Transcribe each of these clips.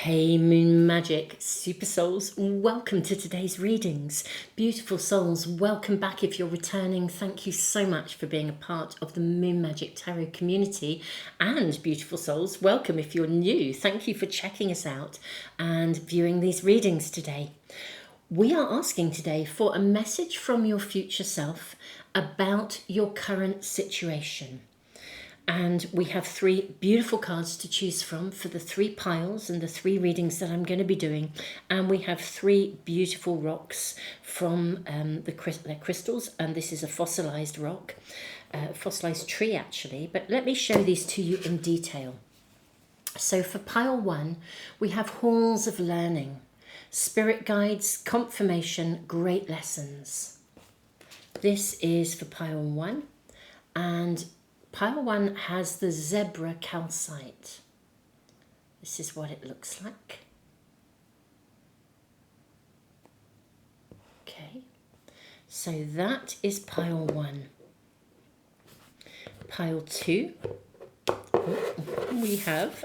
Hey Moon Magic Super Souls, welcome to today's readings. Beautiful souls, welcome back if you're returning. Thank you so much for being a part of the Moon Magic Tarot community. And beautiful souls, welcome if you're new. Thank you for checking us out and viewing these readings today. We are asking today for a message from your future self about your current situation. And we have three beautiful cards to choose from for the three piles and the three readings that I'm going to be doing. And we have three beautiful rocks from their crystals. And this is a fossilized rock, fossilized tree actually. But let me show these to you in detail. So for pile one, we have halls of learning, spirit guides, confirmation, great lessons. This is for pile one. And pile one has the zebra calcite. This is what it looks like. Okay, so that is pile one. Pile two, we have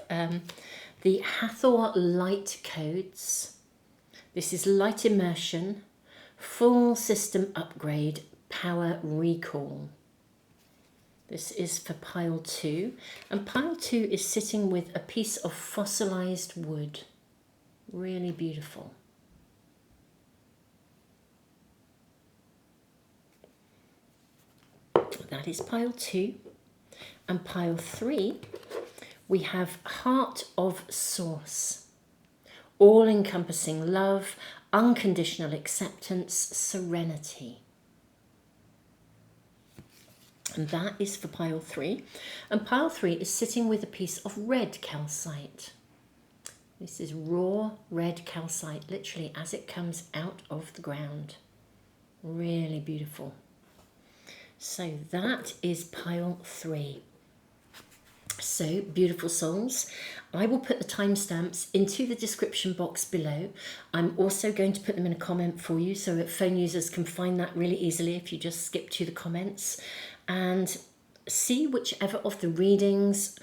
the Hathor light codes. This is light immersion, full system upgrade, power recall. This is for pile two, and pile two is sitting with a piece of fossilized wood. Really beautiful. That is pile two. And pile three, we have Heart of Source. All-encompassing love, unconditional acceptance, serenity. And that is for pile three. And pile three is sitting with a piece of red calcite. This is raw red calcite, literally as it comes out of the ground. Really beautiful. So that is pile three. So, beautiful souls, I will put the timestamps into the description box below. I'm also going to put them in a comment for you so that phone users can find that really easily if you just skip to the comments. And see whichever of the readings,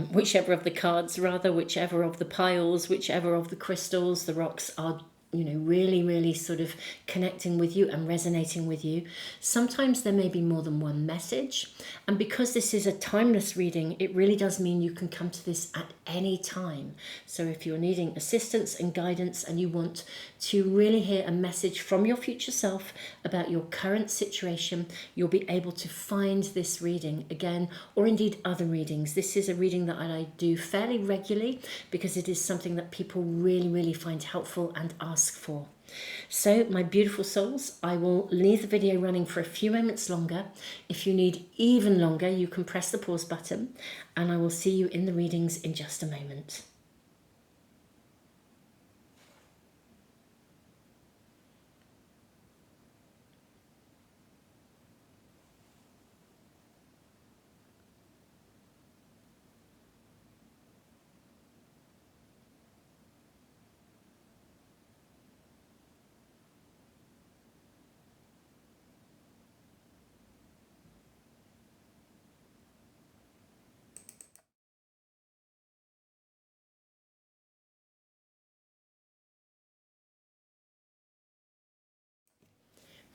whichever of the cards rather, whichever of the piles, whichever of the crystals, the rocks are, really sort of connecting with you and resonating with you. Sometimes there may be more than one message. And because this is a timeless reading, it really does mean you can come to this at any time. So if you're needing assistance and guidance and you want to really hear a message from your future self about your current situation, you'll be able to find this reading again, or indeed other readings. This is a reading that I do fairly regularly because it is something that people really find helpful and ask for. So my beautiful souls, I will leave the video running for a few moments longer. If you need even longer, you can press the pause button, and I will see you in the readings in just a moment.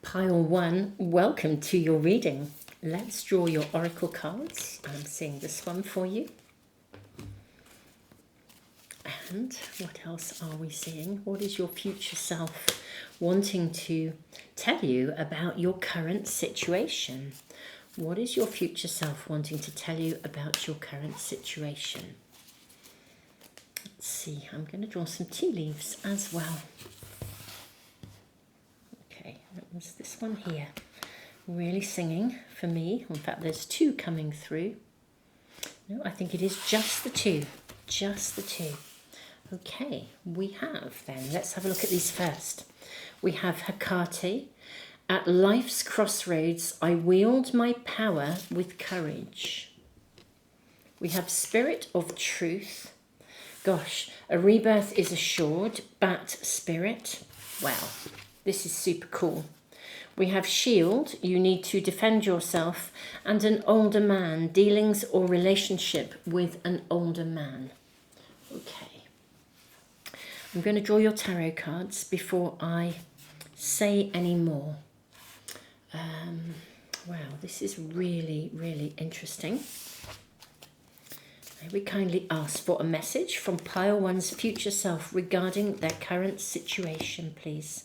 Pile one, welcome to your reading. Let's draw your oracle cards. I'm seeing this one for you. And what else are we seeing? What is your future self wanting to tell you about your current situation? What is your future self wanting to tell you about your current situation? Let's see, I'm going to draw some tea leaves as well. Okay, that was this one here. Really singing for me. In fact, there's two coming through. No, I think it is just the two. Just the two. Okay, we have then, let's have a look at these first. We have Hecate. At life's crossroads, I wield my power with courage. We have Spirit of Truth. Gosh, a rebirth is assured. Bat Spirit. Wow, this is super cool. We have Shield, you need to defend yourself, and an older man, dealings or relationship with an older man. Okay. I'm going to draw your tarot cards before I say any more. Wow, this is really, really interesting. We kindly ask for a message from pile one's future self regarding their current situation, please.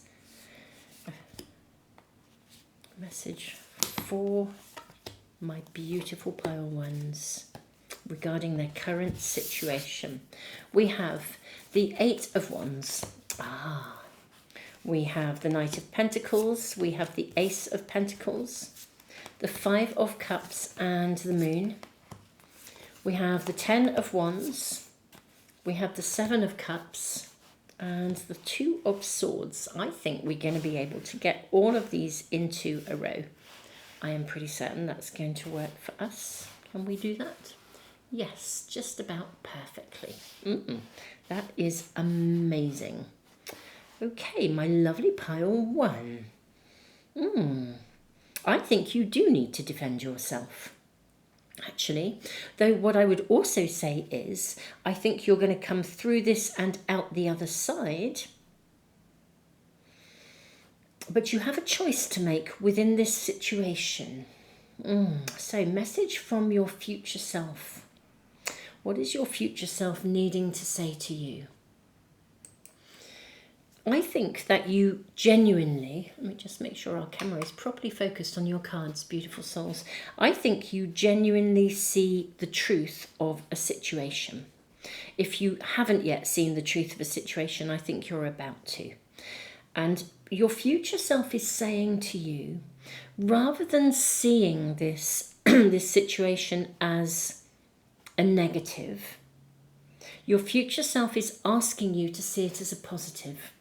Message for my beautiful pile ones regarding their current situation. We have the Eight of Wands. We have the Knight of Pentacles. We have the Ace of Pentacles, the Five of Cups and the Moon. We have the Ten of Wands, we have the Seven of Cups, and the Two of Swords. I think we're going to be able to get all of these into a row. I am pretty certain that's going to work for us. Can we do that? Yes, just about perfectly. That is amazing. Okay, my lovely pile one. I think you do need to defend yourself. Actually, though what I would also say is, I think you're going to come through this and out the other side. But you have a choice to make within this situation. So, message from your future self. What is your future self needing to say to you? I think that you genuinely, let me just make sure our camera is properly focused on your cards, beautiful souls. I think you genuinely see the truth of a situation. If you haven't yet seen the truth of a situation, I think you're about to. And your future self is saying to you, rather than seeing this, this situation as a negative, your future self is asking you to see it as a positive.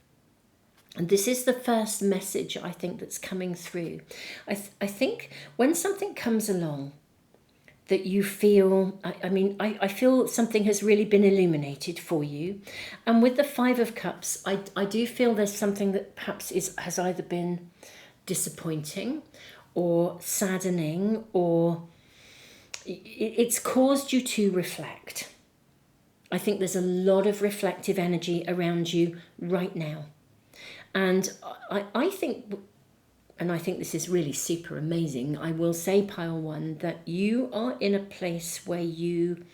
And this is the first message, I think, that's coming through. I think when something comes along that you feel, I feel something has really been illuminated for you. And with the Five of Cups, I do feel there's something that perhaps has either been disappointing or saddening, or it's caused you to reflect. I think there's a lot of reflective energy around you right now. And I think this is really super amazing, I will say, pile one, that you are in a place where you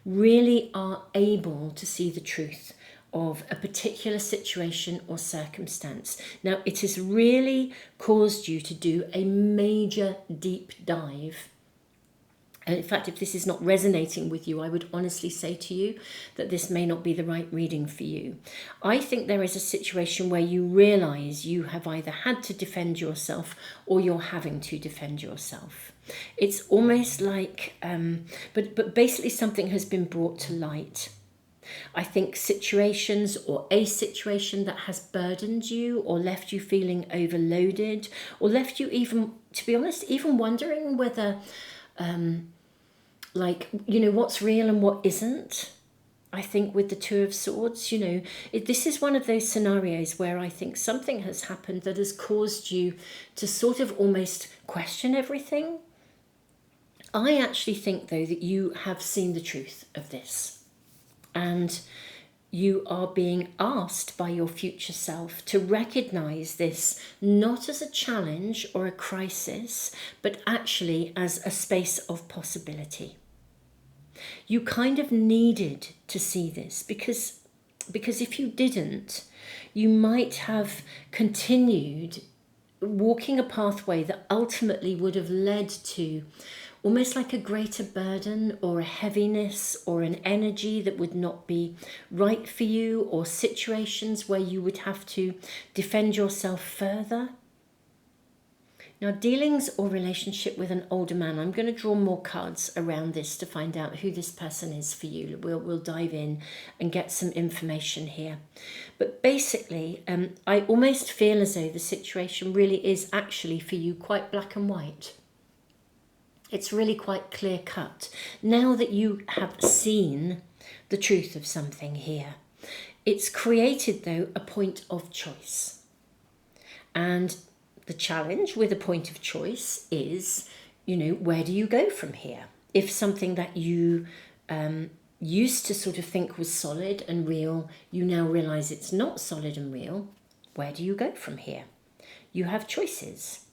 really are able to see the truth of a particular situation or circumstance. Now, it has really caused you to do a major deep dive. And in fact, if this is not resonating with you, I would honestly say to you that this may not be the right reading for you. I think there is a situation where you realise you have either had to defend yourself or you're having to defend yourself. It's almost like, but basically something has been brought to light. I think situations or a situation that has burdened you or left you feeling overloaded, or left you even, to be honest, even wondering whether... what's real and what isn't. I think with the Two of Swords, this is one of those scenarios where I think something has happened that has caused you to sort of almost question everything. I actually think, though, that you have seen the truth of this, and you are being asked by your future self to recognise this not as a challenge or a crisis, but actually as a space of possibility. You kind of needed to see this because if you didn't, you might have continued walking a pathway that ultimately would have led to almost like a greater burden or a heaviness or an energy that would not be right for you, or situations where you would have to defend yourself further. Now, dealings or relationship with an older man, I'm going to draw more cards around this to find out who this person is for you. We'll dive in and get some information here. But basically, I almost feel as though the situation really is actually for you quite black and white. It's really quite clear cut. Now that you have seen the truth of something here, it's created, though, a point of choice. And the challenge with a point of choice is, where do you go from here? If something that you used to sort of think was solid and real, you now realize it's not solid and real. Where do you go from here? You have choices.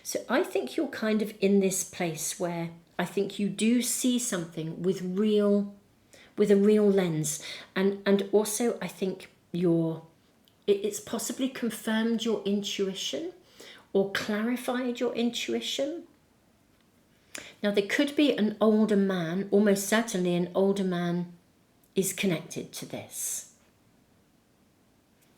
So I think you're kind of in this place where I think you do see something with a real lens, and also I think it's possibly confirmed your intuition or clarified your intuition. Now there could be an older man, almost certainly an older man is connected to this.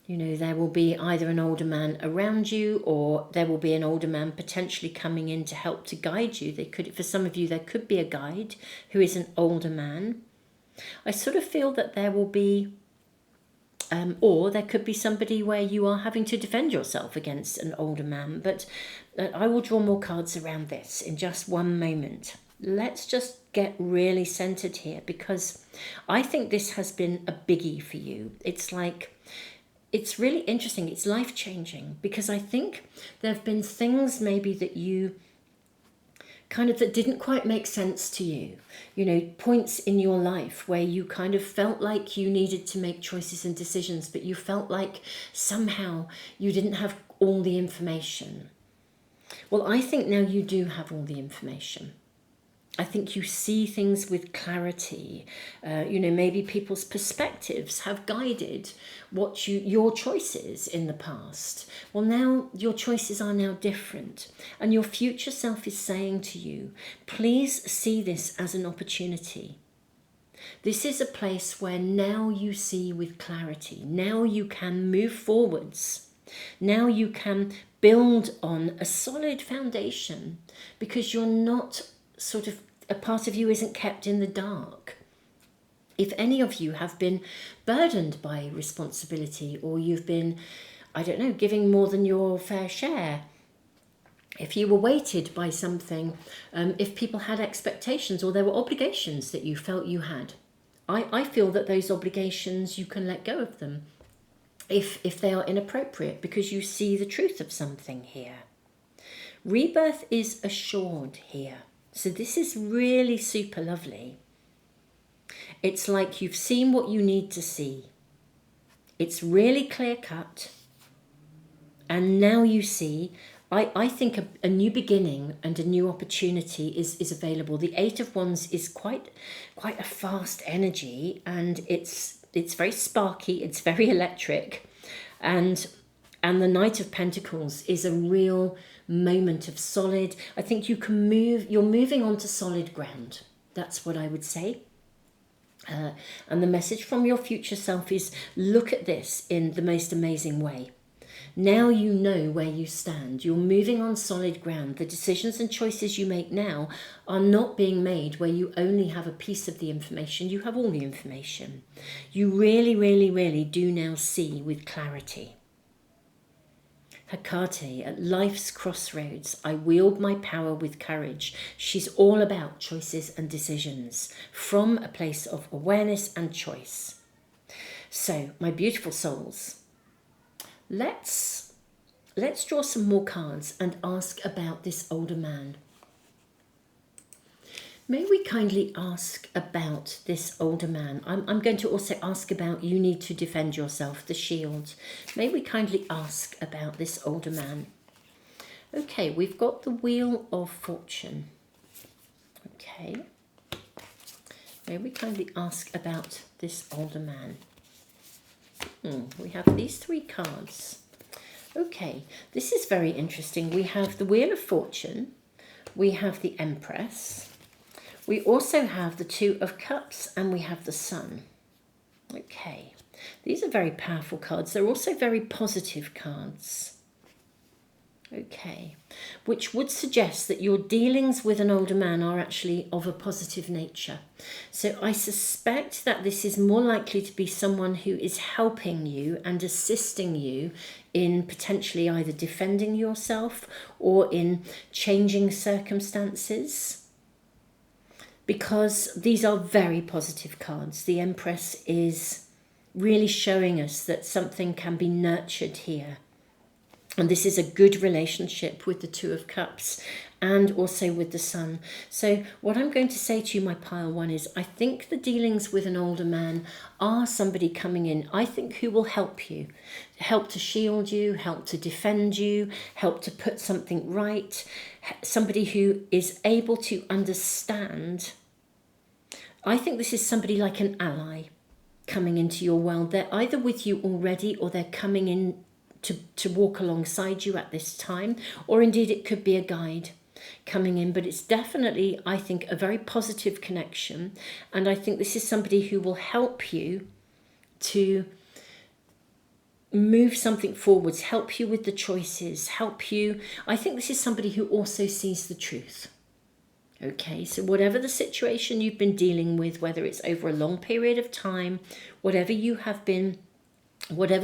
You know, there will be either an older man around you, or there will be an older man potentially coming in to help to guide you. For some of you, there could be a guide who is an older man. I sort of feel that there will be, or there could be somebody where you are having to defend yourself against an older man. But I will draw more cards around this in just one moment. Let's just get really centered here, because I think this has been a biggie for you. It's really interesting. It's life-changing, because I think there have been things maybe that you that didn't quite make sense to you. You know, points in your life where you kind of felt like you needed to make choices and decisions, but you felt like somehow you didn't have all the information. Well, I think now you do have all the information. I think you see things with clarity. Maybe people's perspectives have guided your choices in the past. Well, now your choices are now different. And your future self is saying to you, please see this as an opportunity. This is a place where now you see with clarity. Now you can move forwards. Now you can build on a solid foundation, because you're not a part of you isn't kept in the dark. If any of you have been burdened by responsibility, or you've been, giving more than your fair share, if you were weighted by something, if people had expectations or there were obligations that you felt you had, I feel that those obligations, you can let go of them if they are inappropriate, because you see the truth of something here. Rebirth is assured here. So this is really super lovely. It's like you've seen what you need to see. It's really clear cut. And now you see, I think a new beginning and a new opportunity is available. The Eight of Wands is quite a fast energy, and it's very sparky, it's very electric. And the Knight of Pentacles is a real moment of solid. I think you're moving onto solid ground. That's what I would say. And the message from your future self is, look at this in the most amazing way. Now you know where you stand. You're moving on solid ground. The decisions and choices you make now are not being made where you only have a piece of the information. You have all the information. You really, really, really do now see with clarity. Hecate, at life's crossroads, I wield my power with courage. She's all about choices and decisions from a place of awareness and choice. So, my beautiful souls, let's draw some more cards and ask about this older man. May we kindly ask about this older man? I'm going to also ask about you need to defend yourself, the shield. May we kindly ask about this older man? Okay, we've got the Wheel of Fortune. Okay. May we kindly ask about this older man? We have these three cards. Okay, this is very interesting. We have the Wheel of Fortune. We have the Empress. We also have the Two of Cups, and we have the Sun. Okay, these are very powerful cards. They're also very positive cards. Okay, which would suggest that your dealings with an older man are actually of a positive nature. So I suspect that this is more likely to be someone who is helping you and assisting you in potentially either defending yourself or in changing circumstances. Because these are very positive cards. The Empress is really showing us that something can be nurtured here. And this is a good relationship with the Two of Cups and also with the Sun. So what I'm going to say to you, my pile one, is I think the dealings with an older man are somebody coming in, I think, who will help you, help to shield you, help to defend you, help to put something right. Somebody who is able to understand. I think this is somebody like an ally coming into your world. They're either with you already or they're coming in to walk alongside you at this time, or indeed it could be a guide coming in, but it's definitely, I think, a very positive connection, and I think this is somebody who will help you to move something forwards, help you with the choices, help you. I think this is somebody who also sees the truth. Okay, so whatever the situation you've been dealing with, whether it's over a long period of time, whatever's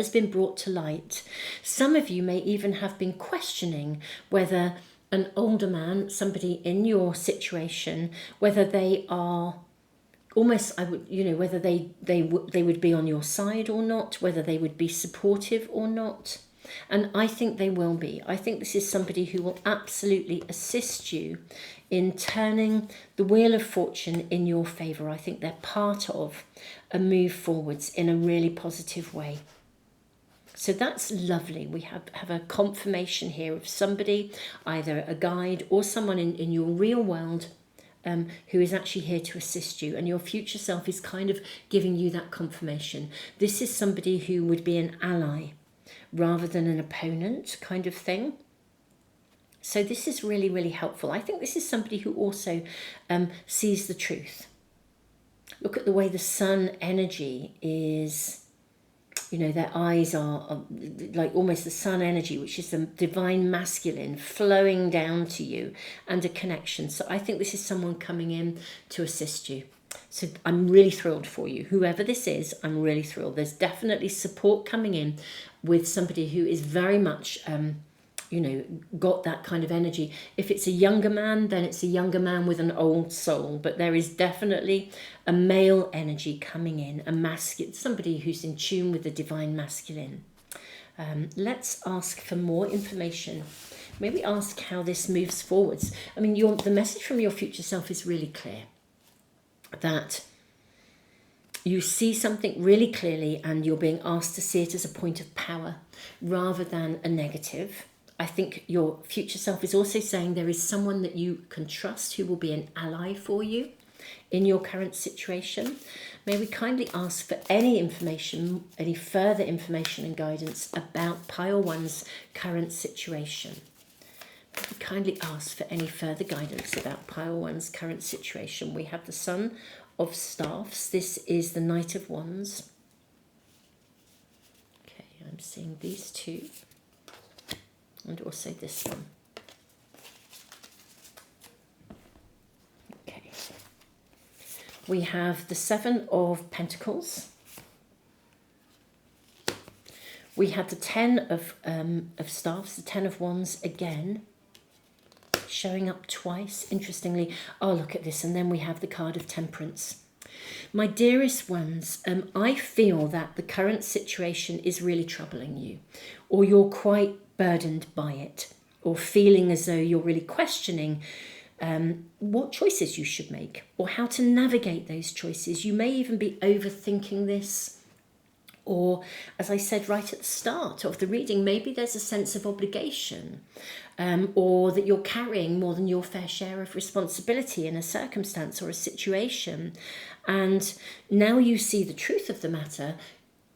been brought to light. Some of you may even have been questioning whether an older man, somebody in your situation, whether they are almost, whether they would be on your side or not, whether they would be supportive or not. And I think they will be. I think this is somebody who will absolutely assist you in turning the wheel of fortune in your favour. I think they're part of a move forwards in a really positive way. So that's lovely. We have a confirmation here of somebody, either a guide or someone in your real world who is actually here to assist you. And your future self is kind of giving you that confirmation. This is somebody who would be an ally rather than an opponent kind of thing. So this is really, really helpful. I think this is somebody who also sees the truth. Look at the way the sun energy is. Their eyes are like almost the sun energy, which is the divine masculine flowing down to you, and a connection. So I think this is someone coming in to assist you. So I'm really thrilled for you. Whoever this is, I'm really thrilled. There's definitely support coming in with somebody who is very much, got that kind of energy. If it's a younger man, then it's a younger man with an old soul. But there is definitely a male energy coming in, a masculine, somebody who's in tune with the divine masculine. Let's ask for more information. Maybe ask how this moves forwards. I mean, the message from your future self is really clear. That you see something really clearly and you're being asked to see it as a point of power rather than a negative. I think your future self is also saying there is someone that you can trust who will be an ally for you in your current situation. May we kindly ask for any information, any further information and guidance about Pile 1's current situation. May we kindly ask for any further guidance about Pile 1's current situation. We have the Son of Staffs. This is the Knight of Wands. Okay, I'm seeing these two. And also this one. Okay. We have the Seven of Pentacles. We have the Ten of Staffs, the Ten of Wands again, showing up twice, interestingly. Oh, look at this. And then we have the card of Temperance. My dearest ones, I feel that the current situation is really troubling you, or you're quite burdened by it, or feeling as though you're really questioning what choices you should make or how to navigate those choices. You may even be overthinking this, or, as I said right at the start of the reading, maybe there's a sense of obligation, or that you're carrying more than your fair share of responsibility in a circumstance or a situation. And now you see the truth of the matter.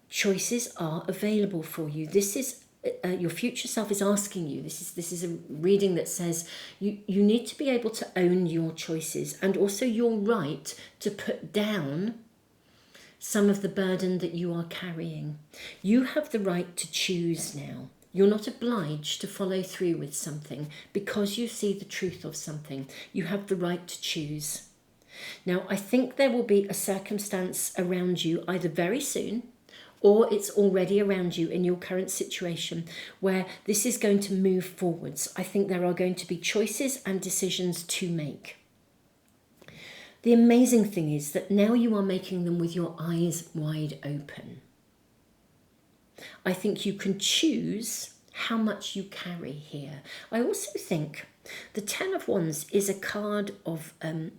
Choices are available for you. This is your future self is asking you. This is a reading that says you need to be able to own your choices and also your right to put down some of the burden that you are carrying. You have the right to choose now. You're not obliged to follow through with something because you see the truth of something. You have the right to choose. Now, I think there will be a circumstance around you either very soon or it's already around you in your current situation where this is going to move forwards. I think there are going to be choices and decisions to make. The amazing thing is that now you are making them with your eyes wide open. I think you can choose how much you carry here. I also think the Ten of Wands is a card of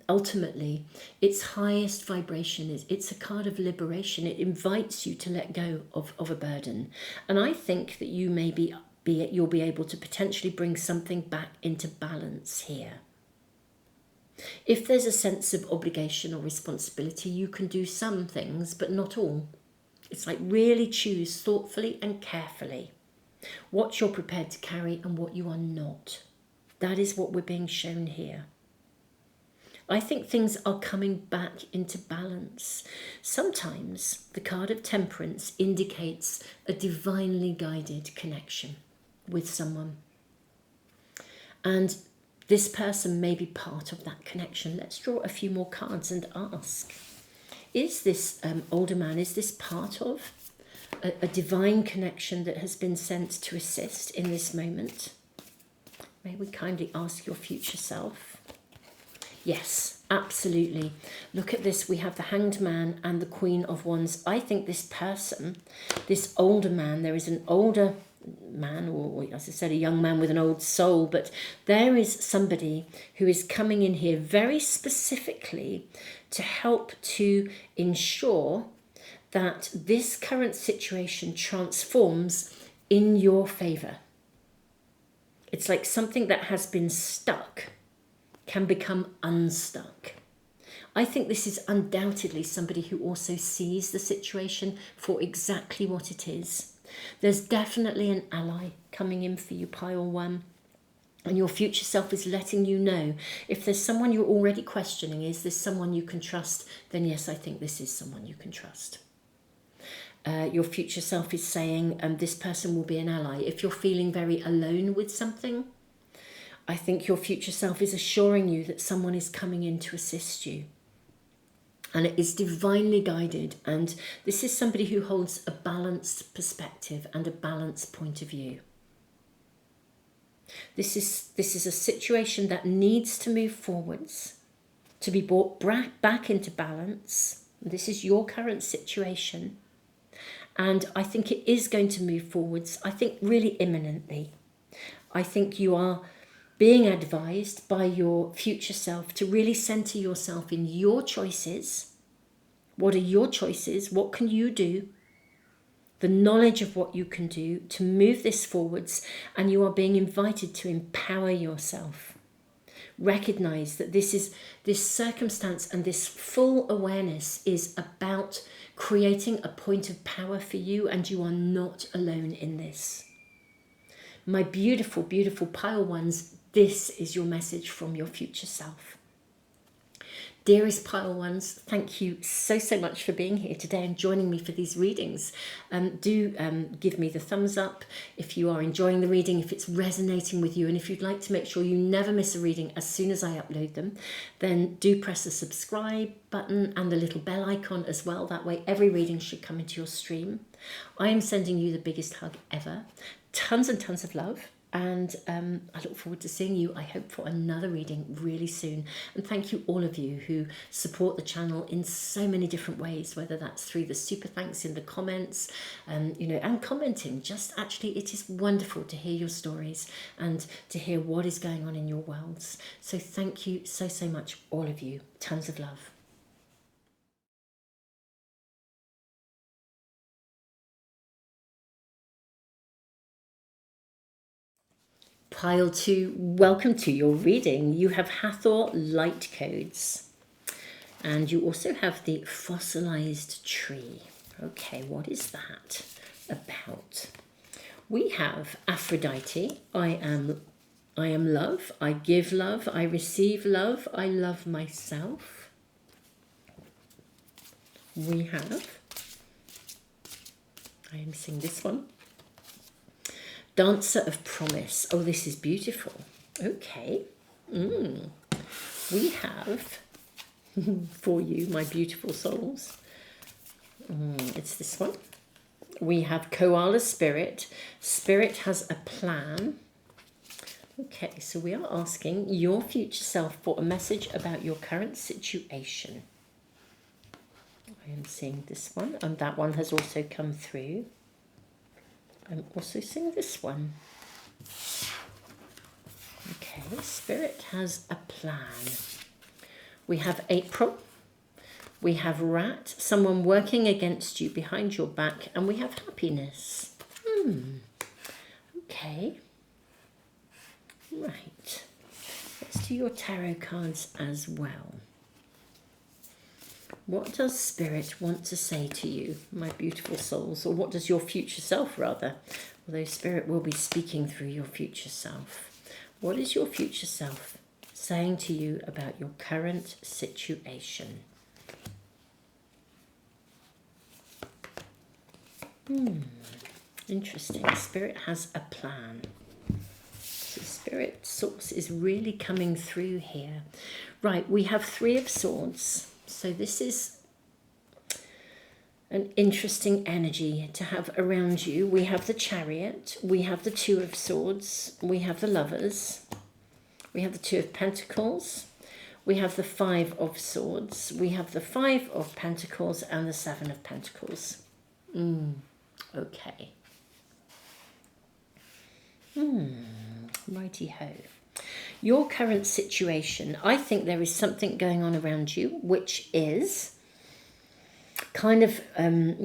ultimately its highest vibration. It's a card of liberation. It invites you to let go of a burden. And I think that you may you'll be able to potentially bring something back into balance here. If there's a sense of obligation or responsibility, you can do some things, but not all. It's like really choose thoughtfully and carefully what you're prepared to carry and what you are not. That is what we're being shown here. I think things are coming back into balance. Sometimes the card of Temperance indicates a divinely guided connection with someone. And this person may be part of that connection. Let's draw a few more cards and ask. Is this older man, is this part of a divine connection that has been sent to assist in this moment? May we kindly ask your future self? Yes, absolutely. Look at this. We have the Hanged Man and the Queen of Wands. I think this person, this older man, there is an older man, or as I said, a young man with an old soul, but there is somebody who is coming in here very specifically to help to ensure that this current situation transforms in your favor. It's like something that has been stuck can become unstuck. I think this is undoubtedly somebody who also sees the situation for exactly what it is. There's definitely an ally coming in for you, pile one. And your future self is letting you know, if there's someone you're already questioning, is this someone you can trust? Then yes, I think this is someone you can trust. Your future self is saying this person will be an ally. If you're feeling very alone with something, I think your future self is assuring you that someone is coming in to assist you. And it is divinely guided. And this is somebody who holds a balanced perspective and a balanced point of view. This is a situation that needs to move forwards, to be brought back into balance. This is your current situation. And I think it is going to move forwards, I think really imminently. I think you are being advised by your future self to really centre yourself in your choices. What are your choices? What can you do? The knowledge of what you can do to move this forwards, and you are being invited to empower yourself. Recognize that this circumstance and this full awareness is about creating a point of power for you, and you are not alone in this. My beautiful, beautiful pile ones, this is your message from your future self. Dearest pile ones, thank you so much for being here today and joining me for these readings. Do give me the thumbs up if you are enjoying the reading, if it's resonating with you, and if you'd like to make sure you never miss a reading as soon as I upload them, then do press the subscribe button and the little bell icon as well. That way every reading should come into your stream. I am sending you the biggest hug ever. Tons and tons of love. And I look forward to seeing you, I hope, for another reading really soon. And thank you all of you who support the channel in so many different ways, whether that's through the super thanks in the comments, and commenting. Just actually, it is wonderful to hear your stories and to hear what is going on in your worlds. So thank you so much, all of you. Tons of love. Pile 2, welcome to your reading. You have Hathor light codes, and you also have the fossilized tree. Okay, what is that about? We have Aphrodite. I am love. I give love. I receive love. I love myself. We have, I am seeing this one, Dancer of Promise. Oh, this is beautiful. Okay. We have, for you, my beautiful souls, it's this one. We have Koala Spirit. Spirit has a plan. Okay, so we are asking your future self for a message about your current situation. I am seeing this one, and that one has also come through. I'm also seeing this one. Okay, Spirit has a plan. We have April. We have rat, someone working against you behind your back, and we have happiness. Okay. Right. Let's do your tarot cards as well. What does Spirit want to say to you, my beautiful souls? Or what does your future self, rather? Although Spirit will be speaking through your future self. What is your future self saying to you about your current situation? Interesting. Spirit has a plan. So Spirit source is really coming through here. Right, we have 3 of Swords. So this is an interesting energy to have around you. We have the Chariot. We have the 2 of Swords. We have the Lovers. We have the 2 of Pentacles. We have the 5 of Swords. We have the 5 of Pentacles and the 7 of Pentacles. Okay. Righty-ho. Your current situation, I think there is something going on around you which is kind of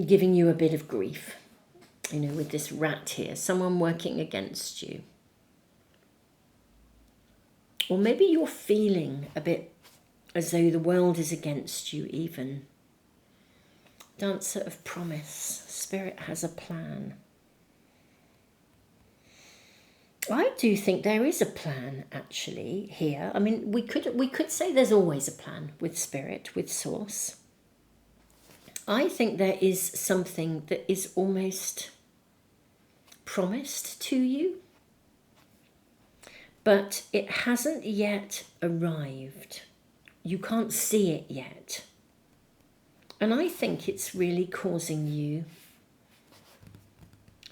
giving you a bit of grief. You know, with this rat here, someone working against you. Or maybe you're feeling a bit as though the world is against you even. Dancer of Promise. Spirit has a plan. I do think there is a plan actually here. I mean, we could say there's always a plan with Spirit, with Source. I think there is something that is almost promised to you, but it hasn't yet arrived. You can't see it yet. And I think it's really causing you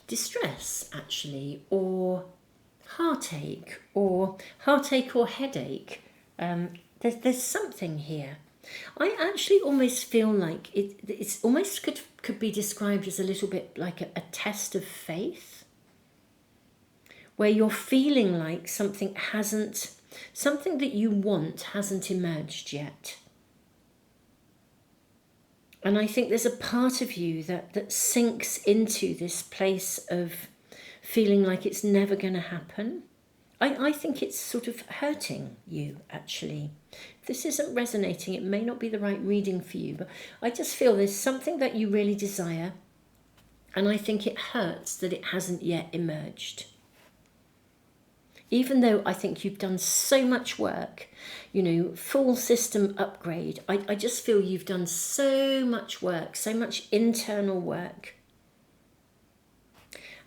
distress, actually, or heartache or headache. There's something here. I actually almost feel like it's almost could be described as a little bit like a test of faith, where you're feeling like something that you want hasn't emerged yet. And I think there's a part of you that sinks into this place of feeling like it's never going to happen. I think it's sort of hurting you, actually. If this isn't resonating, it may not be the right reading for you, but I just feel there's something that you really desire, and I think it hurts that it hasn't yet emerged. Even though I think you've done so much work, you know, full system upgrade, I just feel you've done so much work, so much internal work.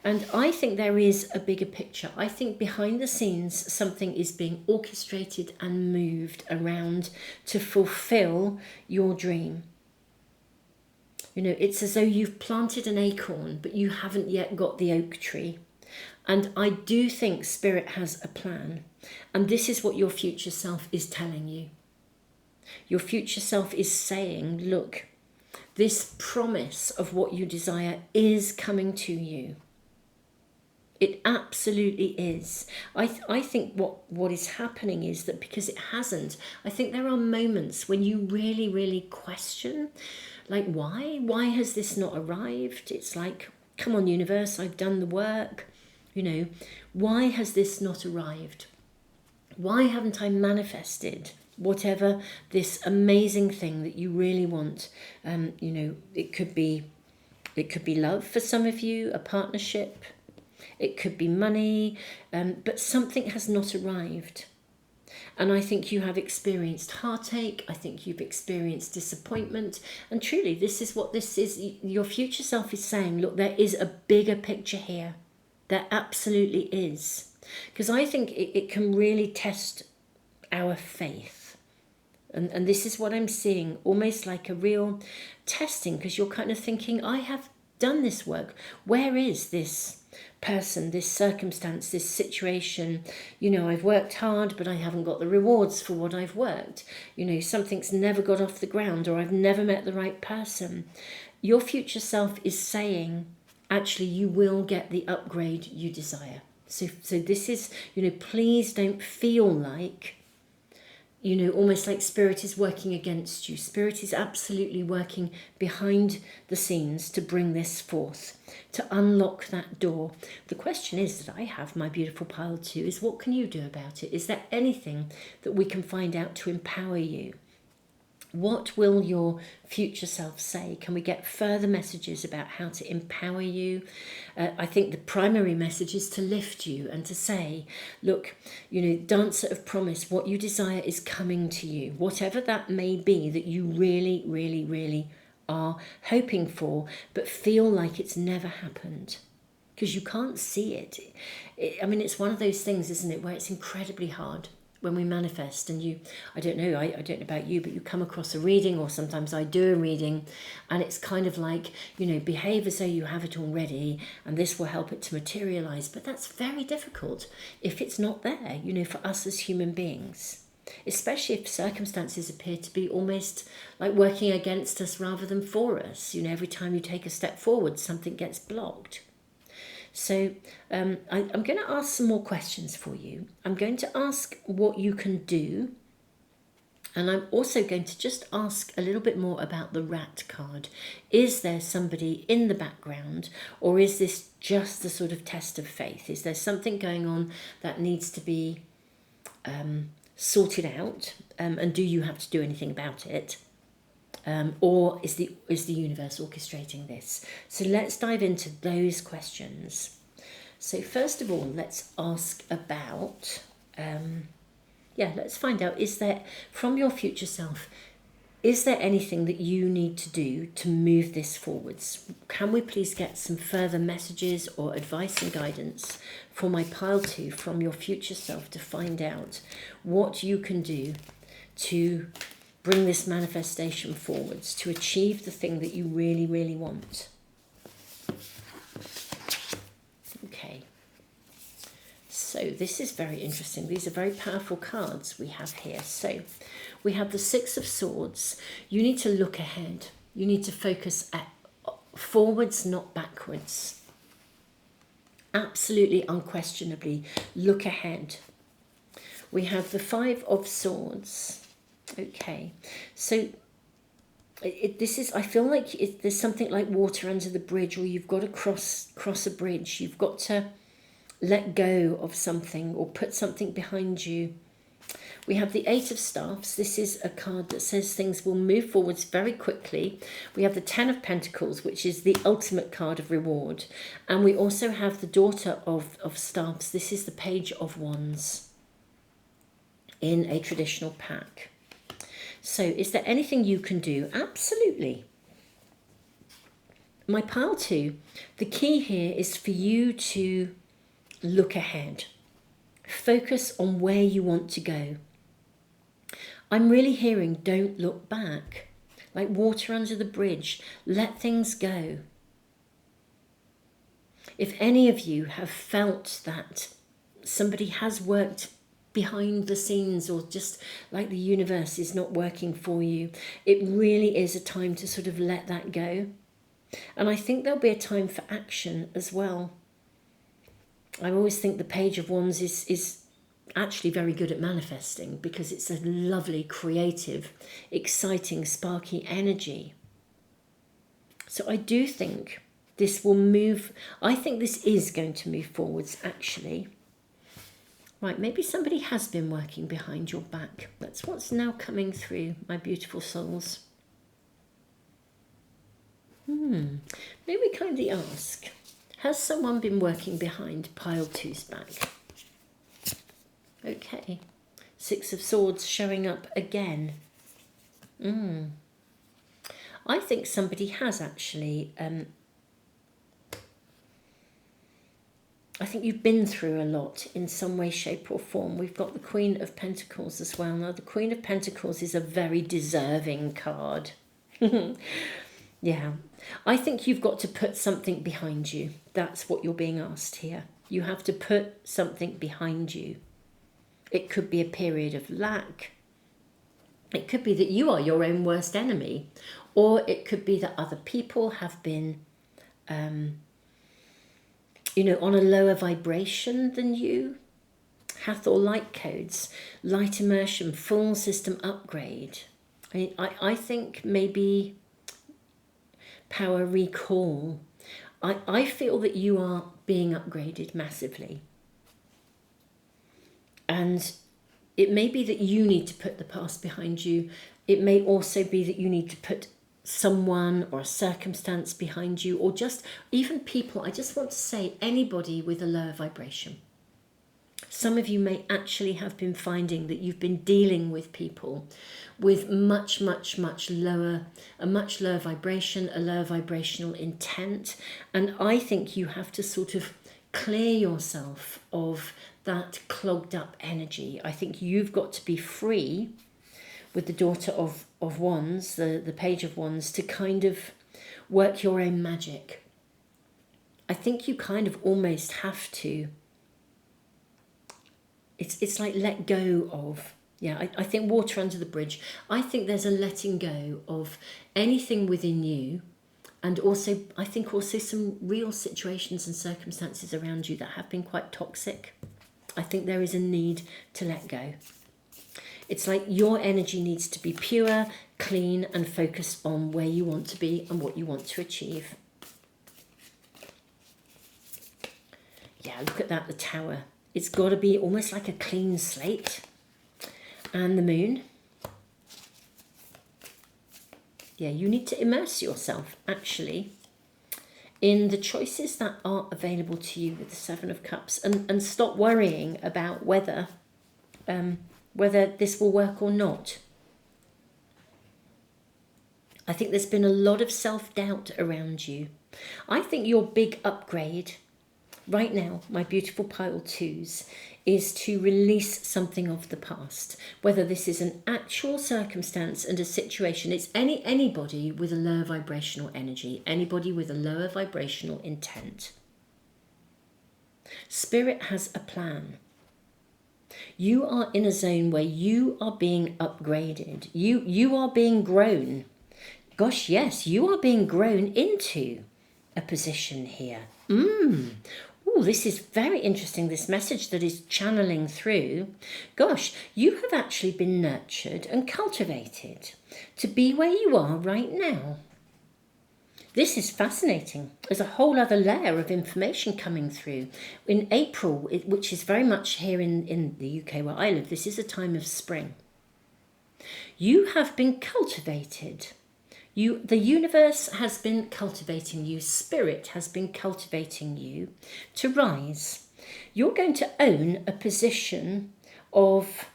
And I think there is a bigger picture. I think behind the scenes, something is being orchestrated and moved around to fulfill your dream. You know, it's as though you've planted an acorn, but you haven't yet got the oak tree. And I do think Spirit has a plan. And this is what your future self is telling you. Your future self is saying, look, this promise of what you desire is coming to you. It absolutely is. I think what is happening is that because it hasn't, I think there are moments when you really, really question, like, why? Why has this not arrived? It's like, come on, universe, I've done the work. You know, why has this not arrived? Why haven't I manifested whatever this amazing thing that you really want? You know, it could be love for some of you, a partnership. It could be money, but something has not arrived. And I think you have experienced heartache. I think you've experienced disappointment. And truly, this is what this is. Your future self is saying, look, there is a bigger picture here. There absolutely is. Because I think it can really test our faith. And this is what I'm seeing, almost like a real testing, because you're kind of thinking, I have done this work. Where is this person, this circumstance, this situation? You know, I've worked hard, but I haven't got the rewards for what I've worked. You know, something's never got off the ground, or I've never met the right person. Your future self is saying, actually you will get the upgrade you desire. So this is, please don't feel like, almost like spirit is working against you. Spirit is absolutely working behind the scenes to bring this forth, to unlock that door. The question is that I have, my beautiful pile 2, is what can you do about it? Is there anything that we can find out to empower you? What will your future self say? Can we get further messages about how to empower you? I think the primary message is to lift you and to say, look, Dancer of Promise, what you desire is coming to you. Whatever that may be that you really, really, really are hoping for, but feel like it's never happened. Because you can't see it. It's one of those things, isn't it, where it's incredibly hard when we manifest, and I don't know about you, but you come across a reading, or sometimes I do a reading, and it's kind of like, behave as though you have it already, and this will help it to materialize. But that's very difficult if it's not there, for us as human beings, especially if circumstances appear to be almost like working against us rather than for us. Every time you take a step forward, something gets blocked. So I'm going to ask some more questions for you. I'm going to ask what you can do. And I'm also going to just ask a little bit more about the rat card. Is there somebody in the background, or is this just the sort of test of faith? Is there something going on that needs to be sorted out? And do you have to do anything about it? Or is the universe orchestrating this? So let's dive into those questions. So first of all, let's ask about, let's find out, is there, from your future self, is there anything that you need to do to move this forwards? Can we please get some further messages or advice and guidance for my pile 2 from your future self to find out what you can do to bring this manifestation forwards, to achieve the thing that you really, really want? Okay. So this is very interesting. These are very powerful cards we have here. So we have the 6 of Swords. You need to look ahead. You need to focus forwards, not backwards. Absolutely, unquestionably, look ahead. We have the 5 of Swords. Okay, so this is, I feel like there's something like water under the bridge, or you've got to cross a bridge. You've got to let go of something or put something behind you. We have the 8 of Staffs. This is a card that says things will move forwards very quickly. We have the 10 of Pentacles, which is the ultimate card of reward. And we also have the Daughter of Staffs. This is the Page of Wands in a traditional pack. So is there anything you can do? Absolutely. My pile 2, the key here is for you to look ahead. Focus on where you want to go. I'm really hearing don't look back. Like water under the bridge. Let things go. If any of you have felt that somebody has worked behind the scenes, or just like the universe is not working for you, it really is a time to sort of let that go. And I think there'll be a time for action as well. I always think the Page of Wands is actually very good at manifesting, because it's a lovely, creative, exciting, sparky energy. So I do think this will move. I think this is going to move forwards, actually. Right, maybe somebody has been working behind your back. That's what's now coming through, my beautiful souls. May we kindly ask, has someone been working behind pile 2's back? Okay. 6 of Swords showing up again. I think somebody has actually. I think you've been through a lot in some way, shape or form. We've got the Queen of Pentacles as well. Now, the Queen of Pentacles is a very deserving card. Yeah. I think you've got to put something behind you. That's what you're being asked here. You have to put something behind you. It could be a period of lack. It could be that you are your own worst enemy. Or it could be that other people have been on a lower vibration than you. Hathor light codes, light immersion, full system upgrade. I think maybe power recall. I feel that you are being upgraded massively. And it may be that you need to put the past behind you. It may also be that you need to put someone or a circumstance behind you, or just even people. I just want to say anybody with a lower vibration. Some of you may actually have been finding that you've been dealing with people with much lower vibration, a lower vibrational intent. And I think you have to sort of clear yourself of that clogged up energy. I think you've got to be free with the Daughter of Wands, the Page of Wands, to kind of work your own magic. I think you kind of almost have to. It's like let go of. Yeah, I think water under the bridge. I think there's a letting go of anything within you, and also I think also some real situations and circumstances around you that have been quite toxic. I think there is a need to let go. It's like your energy needs to be pure, clean, and focused on where you want to be and what you want to achieve. Yeah, look at that, the Tower. It's got to be almost like a clean slate. And the Moon. Yeah, you need to immerse yourself, actually, in the choices that are available to you with the Seven of Cups, and stop worrying about whether this will work or not. I think there's been a lot of self-doubt around you. I think your big upgrade right now, my beautiful pile twos, is to release something of the past. Whether this is an actual circumstance and a situation, it's anybody with a lower vibrational energy, anybody with a lower vibrational intent. Spirit has a plan. You are in a zone where you are being upgraded. You are being grown. Gosh, yes, you are being grown into a position here. Oh, this is very interesting, this message that is channeling through. Gosh, you have actually been nurtured and cultivated to be where you are right now. This is fascinating. There's a whole other layer of information coming through. In April, which is very much here in the UK where I live, this is a time of spring. You have been cultivated. The universe has been cultivating you. Spirit has been cultivating you to rise. You're going to own a position of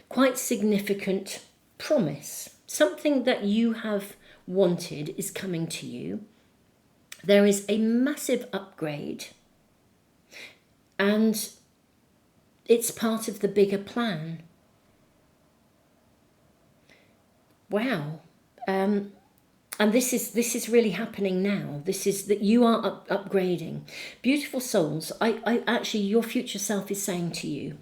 quite significant promise. Something that you have wanted is coming to you. There is a massive upgrade, and it's part of the bigger plan. Wow. And this is really happening now. This is that you are upgrading. Beautiful souls, I actually, your future self is saying to you,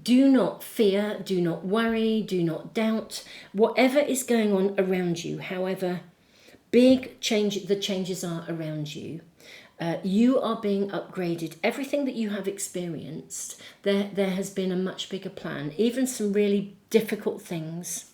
do not fear, do not worry, do not doubt. Whatever is going on around you, however big the changes are around you, you are being upgraded. Everything that you have experienced, there has been a much bigger plan, even some really difficult things.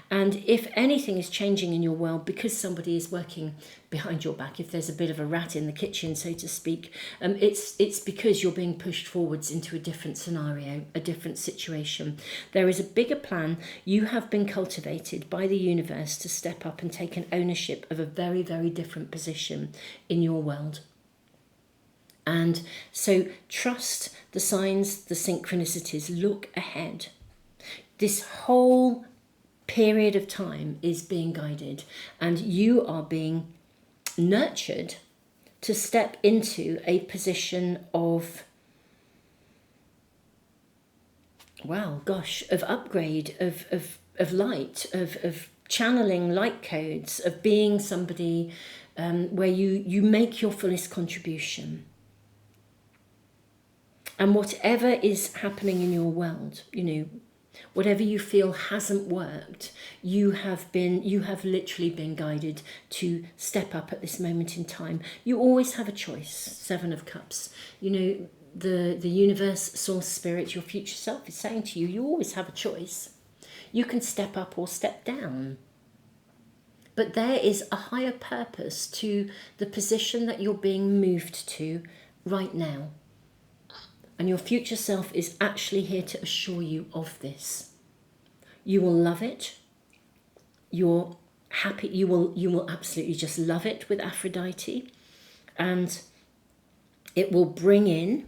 And if anything is changing in your world because somebody is working behind your back, if there's a bit of a rat in the kitchen, so to speak, it's because you're being pushed forwards into a different scenario, a different situation. There is a bigger plan. You have been cultivated by the universe to step up and take an ownership of a very, very different position in your world. And so trust the signs, the synchronicities, look ahead. This whole period of time is being guided, and you are being nurtured to step into a position of, of upgrade, of light, of channeling light codes, of being somebody where you make your fullest contribution. And whatever is happening in your world, Whatever you feel hasn't worked, you have literally been guided to step up at this moment in time. You always have a choice. 7 of Cups. You know, the universe, source, spirit, your future self is saying to you, you always have a choice. You can step up or step down. But there is a higher purpose to the position that you're being moved to right now. And your future self is actually here to assure you of this. You will love it. You're happy. You will absolutely just love it with Aphrodite. And it will bring in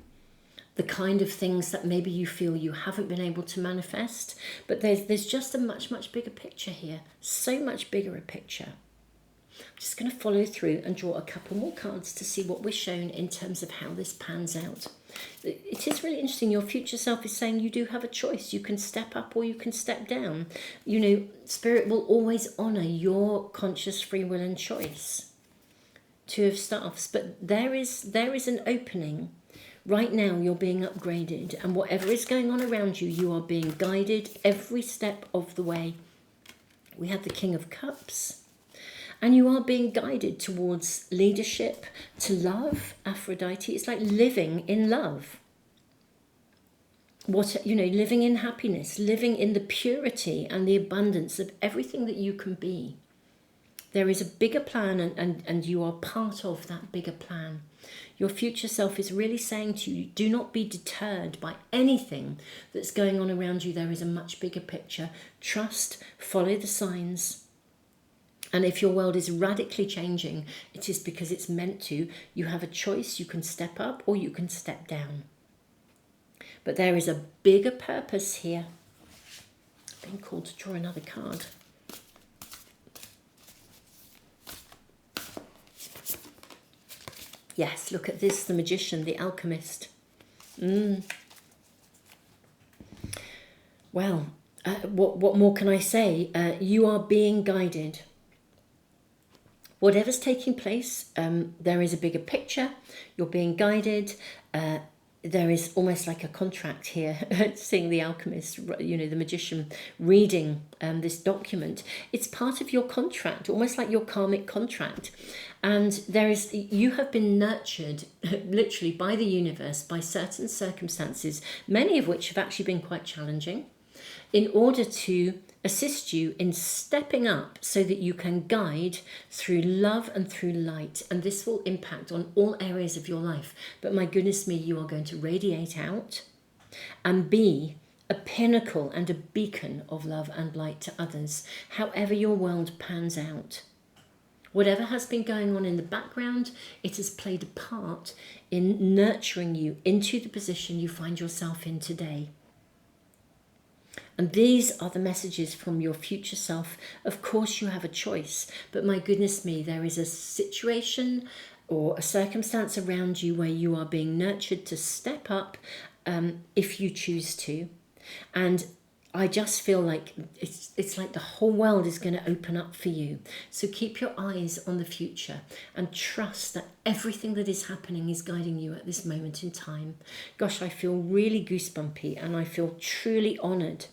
the kind of things that maybe you feel you haven't been able to manifest. But there's just a much, much bigger picture here. So much bigger a picture. I'm just going to follow through and draw a couple more cards to see what we're shown in terms of how this pans out. It is really interesting. Your future self is saying you do have a choice. You can step up or you can step down. You know, Spirit will always honour your conscious free will and choice. 2 of Staffs. But there is an opening. Right now you're being upgraded, and whatever is going on around you, you are being guided every step of the way. We have the King of Cups. And you are being guided towards leadership, to love, Aphrodite. It's like living in love. Living in happiness, living in the purity and the abundance of everything that you can be. There is a bigger plan, and you are part of that bigger plan. Your future self is really saying to you, do not be deterred by anything that's going on around you. There is a much bigger picture. Trust, follow the signs. And if your world is radically changing, it is because it's meant to. You have a choice. You can step up or you can step down. But there is a bigger purpose here. I've been called to draw another card. Yes, look at this, the Magician, the Alchemist. Well, what more can I say? You are being guided. Whatever's taking place, there is a bigger picture. You're being guided. There is almost like a contract here, seeing the Alchemist, the Magician, reading this document. It's part of your contract, almost like your karmic contract. And you have been nurtured literally by the universe, by certain circumstances, many of which have actually been quite challenging, in order to assist you in stepping up so that you can guide through love and through light. And this will impact on all areas of your life. But my goodness me, you are going to radiate out and be a pinnacle and a beacon of love and light to others, however your world pans out. Whatever has been going on in the background, it has played a part in nurturing you into the position you find yourself in today. And these are the messages from your future self. Of course, you have a choice, but my goodness me, there is a situation or a circumstance around you where you are being nurtured to step up if you choose to. And I just feel like it's like the whole world is going to open up for you. So keep your eyes on the future and trust that everything that is happening is guiding you at this moment in time. Gosh, I feel really goosebumpy and I feel truly honoured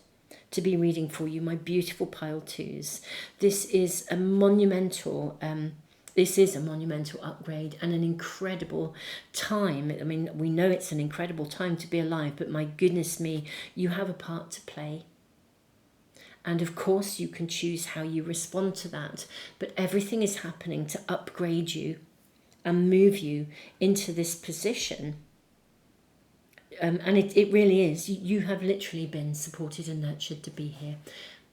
to be reading for you, my beautiful pile twos. This is a monumental upgrade and an incredible time. I mean, we know it's an incredible time to be alive, but my goodness me, you have a part to play. And of course, you can choose how you respond to that. But everything is happening to upgrade you and move you into this position. And it really is. You have literally been supported and nurtured to be here.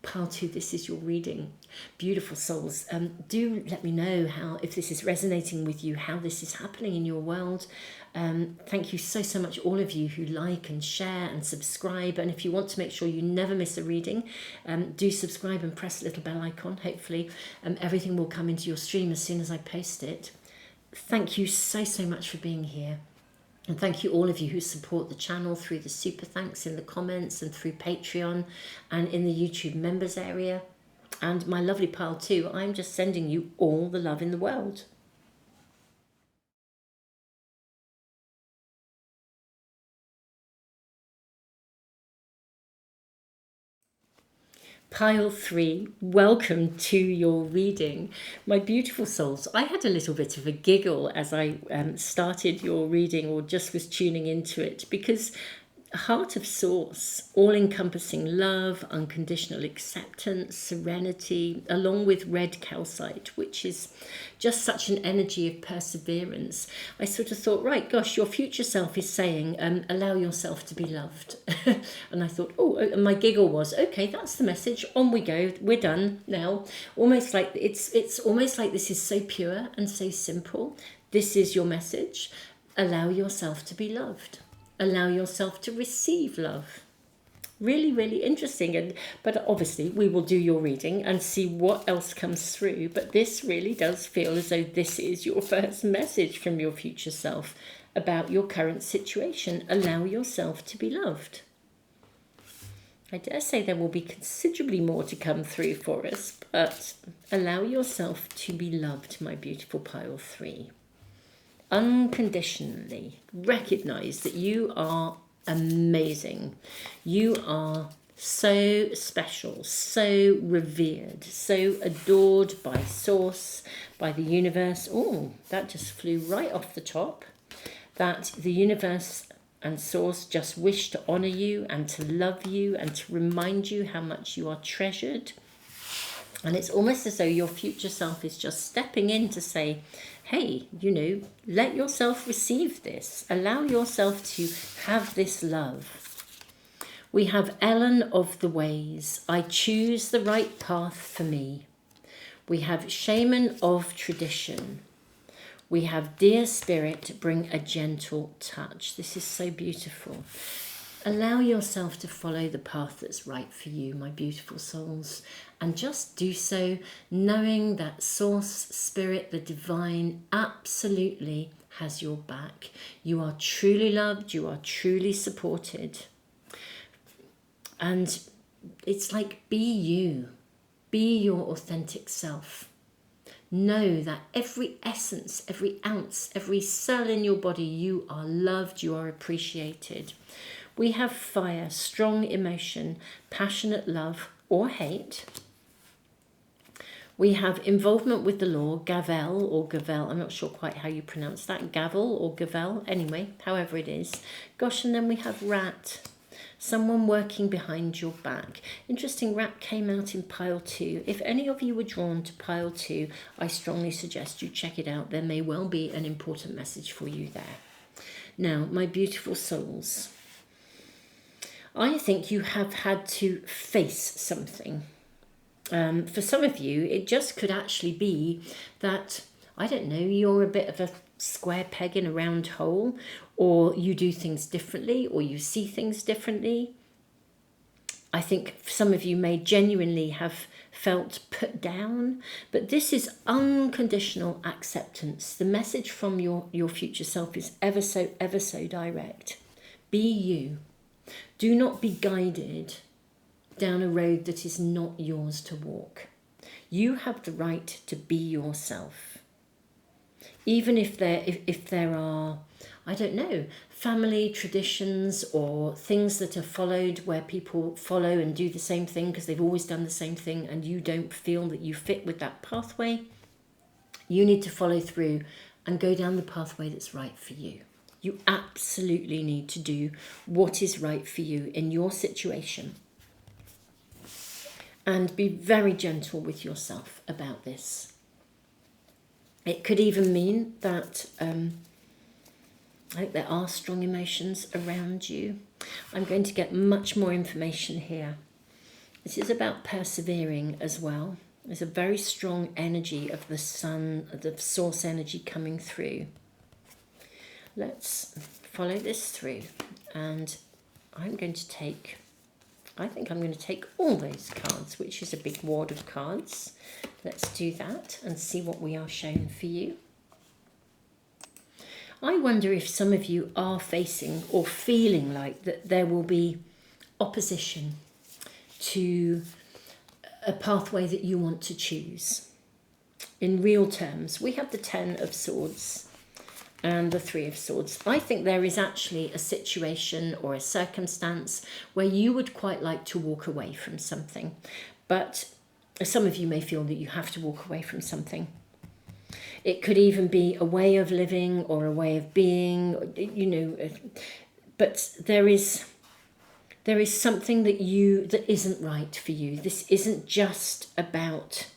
Pile 2, this is your reading. Beautiful souls. Do let me know if this is resonating with you, how this is happening in your world. Thank you so much, all of you who like and share and subscribe. And if you want to make sure you never miss a reading, do subscribe and press the little bell icon. Hopefully everything will come into your stream as soon as I post it. Thank you so much for being here. And thank you all of you who support the channel through the super thanks in the comments and through Patreon and in the YouTube members area. And my lovely pile 2, I'm just sending you all the love in the world. Pile 3, welcome to your reading. My beautiful souls, I had a little bit of a giggle as I started your reading or just was tuning into it, because Heart of Source, all-encompassing love, unconditional acceptance, serenity, along with red calcite, which is just such an energy of perseverance. I sort of thought, right, gosh, your future self is saying, allow yourself to be loved. And I thought, and my giggle was, okay, that's the message. On we go. We're done now. Almost like it's almost like this is so pure and so simple. This is your message. Allow yourself to be loved. Allow yourself to receive love. Really, really interesting. But obviously we will do your reading and see what else comes through. But this really does feel as though this is your first message from your future self about your current situation. Allow yourself to be loved. I dare say there will be considerably more to come through for us, but allow yourself to be loved, my beautiful pile 3. Unconditionally recognize that you are amazing. You are so special, so revered, so adored by Source, by the universe. Oh, that just flew right off the top. That the universe and Source just wish to honor you and to love you and to remind you how much you are treasured. And it's almost as though your future self is just stepping in to say, hey, let yourself receive this. Allow yourself to have this love. We have Ellen of the Ways. I choose the right path for me. We have Shaman of Tradition. We have Dear Spirit, bring a gentle touch. This is so beautiful. Allow yourself to follow the path that's right for you, my beautiful souls, and just do so knowing that Source, Spirit, the Divine absolutely has your back. You are truly loved, you are truly supported. And it's like, be you, be your authentic self. Know that every essence, every ounce, every cell in your body, you are loved, you are appreciated. We have fire, strong emotion, passionate love or hate. We have involvement with the law, Gavel or Gavel. I'm not sure quite how you pronounce that. Gavel or Gavel. Anyway, however it is. Gosh, and then we have Rat. Someone working behind your back. Interesting, Rat came out in pile 2. If any of you were drawn to pile 2, I strongly suggest you check it out. There may well be an important message for you there. Now, my beautiful souls, I think you have had to face something. For some of you, it just could actually be that, I don't know, you're a bit of a square peg in a round hole, or you do things differently, or you see things differently. I think some of you may genuinely have felt put down, but this is unconditional acceptance. The message from your future self is ever so direct. Be you. Do not be guided down a road that is not yours to walk. You have the right to be yourself. Even if there are, I don't know, family traditions or things that are followed where people follow and do the same thing because they've always done the same thing and you don't feel that you fit with that pathway, you need to follow through and go down the pathway that's right for you. You absolutely need to do what is right for you in your situation. And be very gentle with yourself about this. It could even mean that there are strong emotions around you. I'm going to get much more information here. This is about persevering as well. There's a very strong energy of the sun, the source energy coming through. Let's follow this through, and I'm going to take, I think I'm going to take all those cards, which is a big wad of cards. Let's do that and see what we are shown for you. I wonder if some of you are facing or feeling like that there will be opposition to a pathway that you want to choose. In real terms, we have the 10 of Swords and the 3 of Swords. I think there is actually a situation or a circumstance where you would quite like to walk away from something, But some of you may feel that you have to walk away from something. It could even be a way of living or a way of being, you know, but there is something that isn't right for you. This isn't just about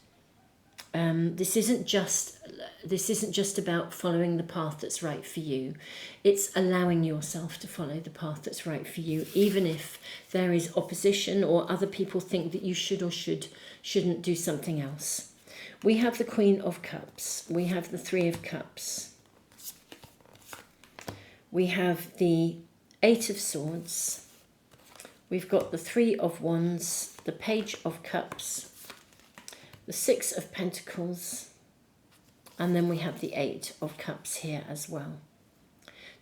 this isn't just about following the path that's right for you. It's allowing yourself to follow the path that's right for you, even if there is opposition or other people think that you should or shouldn't do something else. We have the Queen of Cups. We have the Three of Cups. We have the Eight of Swords. We've got the Three of Wands, the Page of Cups, the Six of Pentacles, and then we have the Eight of Cups here as well.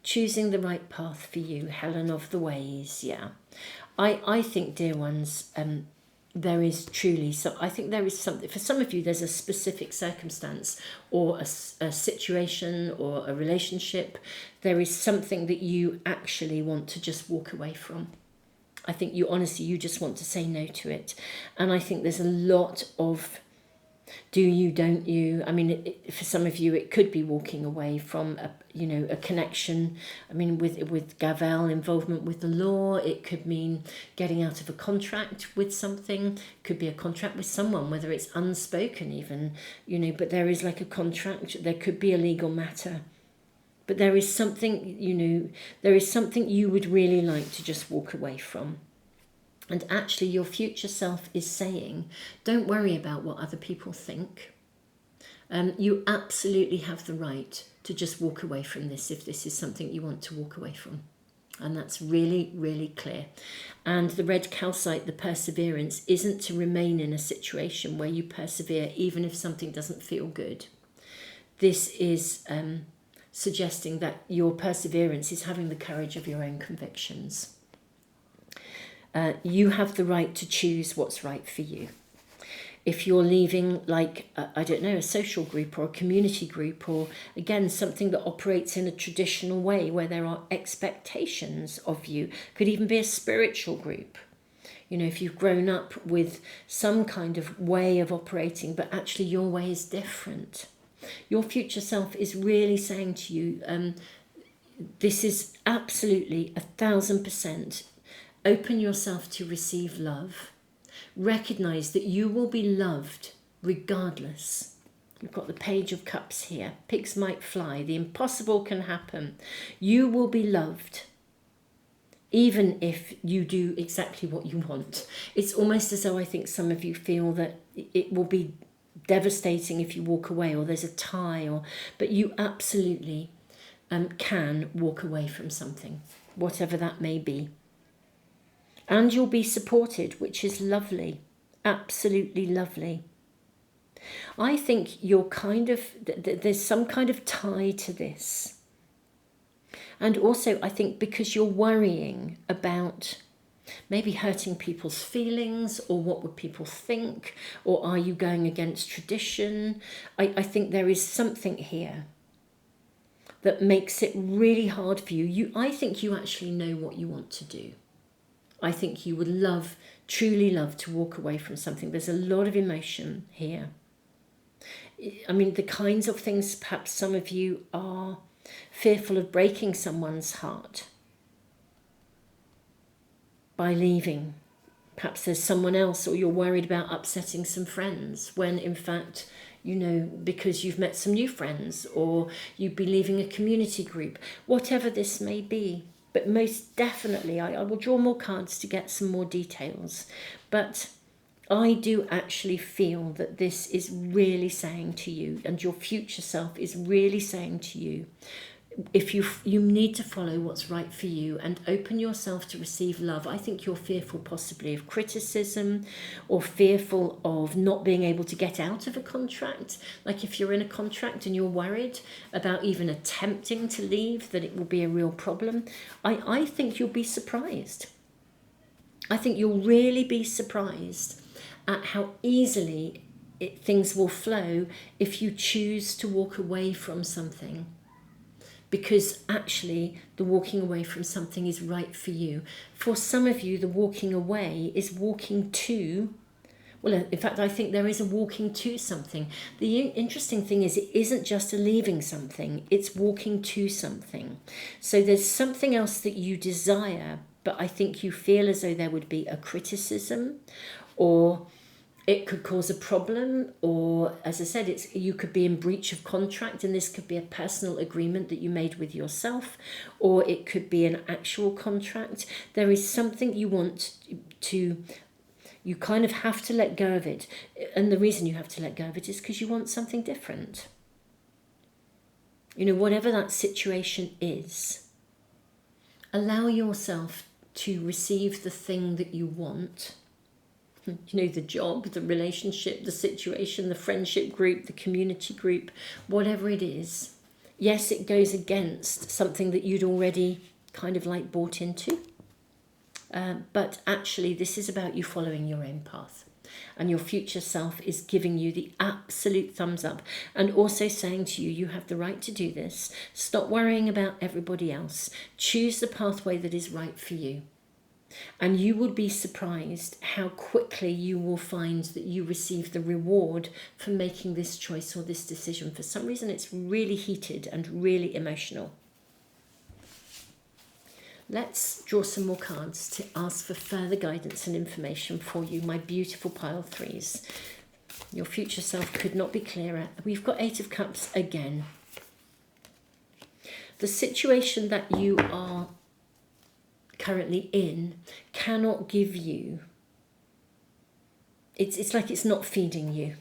Choosing the right path for you, Helen of the Ways, yeah. I think, dear ones, there is truly, so I think there is something, for some of you there's a specific circumstance or a situation or a relationship. There is something that you actually want to just walk away from. I think you honestly, you just want to say no to it. And I think there's a lot of do you, don't you? I mean, for some of you, it could be walking away from a connection. I mean, with Gavel, involvement with the law. It could mean getting out of a contract with something. It could be a contract with someone, whether it's unspoken even, but there is like a contract. There could be a legal matter. But there is something, there is something you would really like to just walk away from. And actually your future self is saying, don't worry about what other people think. You absolutely have the right to just walk away from this if this is something you want to walk away from. And that's really, really clear. And the red calcite, the perseverance, isn't to remain in a situation where you persevere even if something doesn't feel good. This is suggesting that your perseverance is having the courage of your own convictions. You have the right to choose what's right for you. If you're leaving, a social group or a community group, or again, something that operates in a traditional way where there are expectations of you, could even be a spiritual group. If you've grown up with some kind of way of operating, but actually your way is different. Your future self is really saying to you, this is absolutely 1,000%. Open yourself to receive love. Recognize that you will be loved regardless. We've got the Page of Cups here. Pigs might fly. The impossible can happen. You will be loved even if you do exactly what you want. It's almost as though I think some of you feel that it will be devastating if you walk away or there's a tie, but you absolutely can walk away from something, whatever that may be. And you'll be supported, which is lovely, absolutely lovely. I think you're there's some kind of tie to this. And also I think because you're worrying about maybe hurting people's feelings, or what would people think, or are you going against tradition? I think there is something here that makes it really hard for you. I think you actually know what you want to do. I think you would truly love to walk away from something. There's a lot of emotion here. I mean, the kinds of things, perhaps some of you are fearful of breaking someone's heart by leaving. Perhaps there's someone else, or you're worried about upsetting some friends when in fact, because you've met some new friends, or you'd be leaving a community group, whatever this may be. But most definitely, I will draw more cards to get some more details. But I do actually feel that this is really saying to you, and your future self is really saying to you, if you need to follow what's right for you and open yourself to receive love. I think you're fearful possibly of criticism, or fearful of not being able to get out of a contract. Like if you're in a contract and you're worried about even attempting to leave, that it will be a real problem. I think you'll be surprised. I think you'll really be surprised at how easily things will flow if you choose to walk away from something. Because actually the walking away from something is right for you. For some of you, the walking away is walking to Well, in fact, I think there is a walking to something. The interesting thing is, it isn't just a leaving something, it's walking to something. So there's something else that you desire, but I think you feel as though there would be a criticism, or it could cause a problem, or as I said, you could be in breach of contract, and this could be a personal agreement that you made with yourself, or it could be an actual contract. There is something you want to, you kind of have to let go of it, and the reason you have to let go of it is because you want something different. You know, whatever that situation is, allow yourself to receive the thing that you want. You know, the job, the relationship, the situation, the friendship group, the community group, whatever it is. Yes, it goes against something that you'd already kind of like bought into. But actually, this is about you following your own path. And your future self is giving you the absolute thumbs up, and also saying to you, you have the right to do this. Stop worrying about everybody else. Choose the pathway that is right for you. And you will be surprised how quickly you will find that you receive the reward for making this choice or this decision. For some reason, it's really heated and really emotional. Let's draw some more cards to ask for further guidance and information for you, my beautiful pile threes. Your future self could not be clearer. We've got Eight of Cups again. The situation that you are currently in cannot give you, it's like it's not feeding you.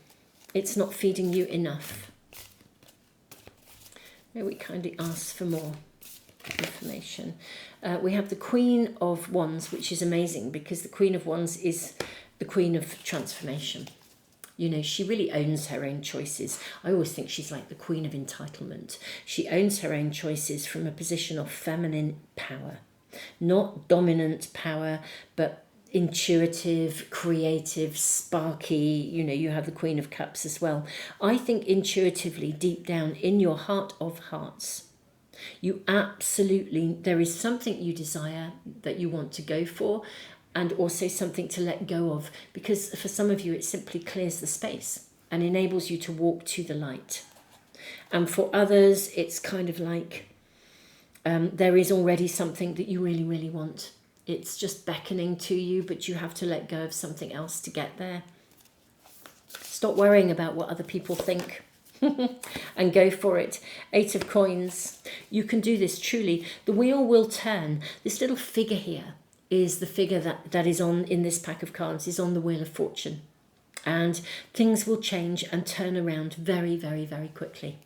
It's not feeding you enough. May we kindly ask for more information. We have the Queen of Wands, which is amazing because the Queen of Wands is the Queen of transformation. You know, she really owns her own choices. I always think she's like the Queen of entitlement. She owns her own choices from a position of feminine power. Not dominant power, but intuitive, creative, sparky. You know, you have the Queen of Cups as well. I think intuitively, deep down in your heart of hearts, you absolutely, there is something you desire that you want to go for, and also something to let go of, because for some of you it simply clears the space and enables you to walk to the light. And for others it's kind of like there is already something that you really, really want. It's just beckoning to you, but you have to let go of something else to get there. Stop worrying about what other people think and go for it. Eight of Coins. You can do this, truly. The wheel will turn. This little figure here is the figure that is on in this pack of cards, is on the Wheel of Fortune. And things will change and turn around very, very, very quickly.